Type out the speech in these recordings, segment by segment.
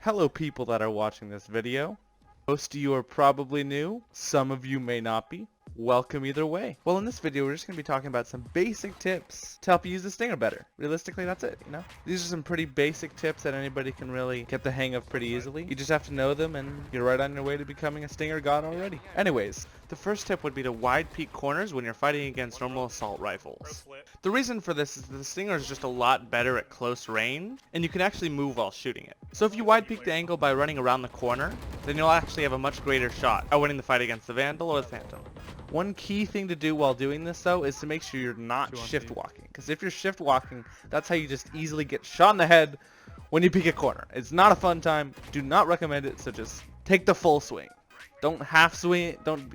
Hello people that are watching this video. Most of you are probably new, some of you may not be. Welcome either way. Well, in this video we're just going to be talking about some basic tips to help you use the stinger better. Realistically, that's it, you know? These are some pretty basic tips that anybody can really get the hang of pretty easily. You just have to know them and you're right on your way to becoming a stinger god already. Anyways, the first tip would be to wide peak corners when you're fighting against normal assault rifles. The reason for this is that the stinger is just a lot better at close range and you can actually move while shooting it. So if you wide peak the angle by running around the corner, then you'll actually have a much greater shot at winning the fight against the Vandal or the Phantom. One key thing to do while doing this though is to make sure you're not shift walking, because if you're shift walking, that's how you just easily get shot in the head when you peek a corner. It's not a fun time. Do not recommend it, so just take the full swing. Don't half swing it, don't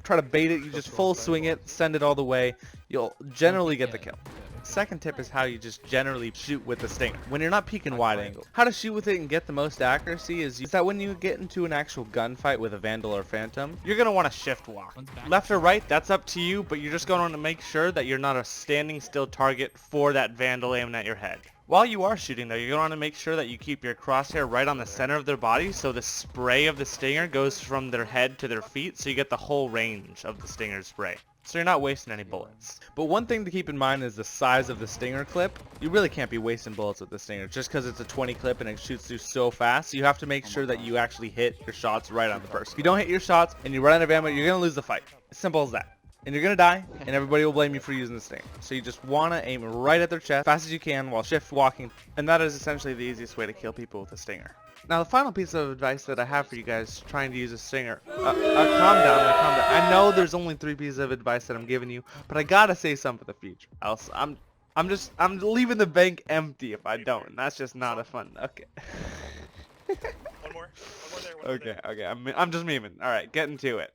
try to bait it, you just full swing it, send it all the way. You'll generally get the kill. Second tip is how you just generally shoot with the stinger when you're not peeking wide angle. How to shoot with it and get the most accuracy is that when you get into an actual gunfight with a Vandal or Phantom, you're going to want to shift walk. Left or right, that's up to you, but you're just going to want to make sure that you're not a standing still target for that Vandal aiming at your head. While you are shooting though, you're going to want to make sure that you keep your crosshair right on the center of their body so the spray of the stinger goes from their head to their feet so you get the whole range of the stinger spray. So you're not wasting any bullets. But one thing to keep in mind is the size of the stinger clip. You really can't be wasting bullets with the stinger just because it's a 20 clip and it shoots through so fast. So you have to make sure that you actually hit your shots right on the person. If you don't hit your shots and you run out of ammo, you're going to lose the fight. As simple as that. And you're going to die, and everybody will blame you for using the stinger. So you just want to aim right at their chest as fast as you can while shift walking. And that is essentially the easiest way to kill people with a stinger. Now the final piece of advice that I have for you guys trying to use a stinger, calm down. I know there's only 3 pieces of advice that I'm giving you, but I gotta say something for the future. Else I'm leaving the bank empty if I don't, and that's just not a fun. Okay. One more there. Okay. I'm just memeing. All right, getting to it.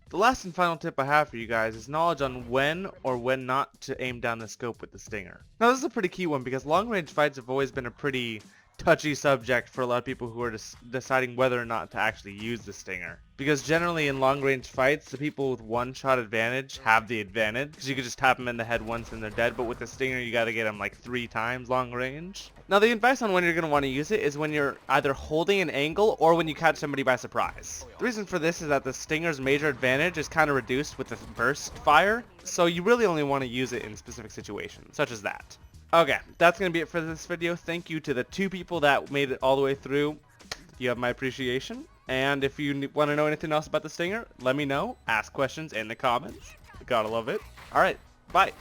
The last and final tip I have for you guys is knowledge on when or when not to aim down the scope with the stinger. Now this is a pretty key one because long range fights have always been a pretty touchy subject for a lot of people who are deciding whether or not to actually use the stinger. Because generally in long range fights, the people with one shot advantage have the advantage because you can just tap them in the head once and they're dead, but with the stinger you gotta get them like 3 times long range. Now the advice on when you're going to want to use it is when you're either holding an angle or when you catch somebody by surprise. The reason for this is that the stinger's major advantage is kind of reduced with the burst fire, so you really only want to use it in specific situations, such as that. Okay, that's going to be it for this video. Thank you to the 2 people that made it all the way through. You have my appreciation. And if you want to know anything else about the stinger, let me know. Ask questions in the comments. Gotta love it. Alright, bye.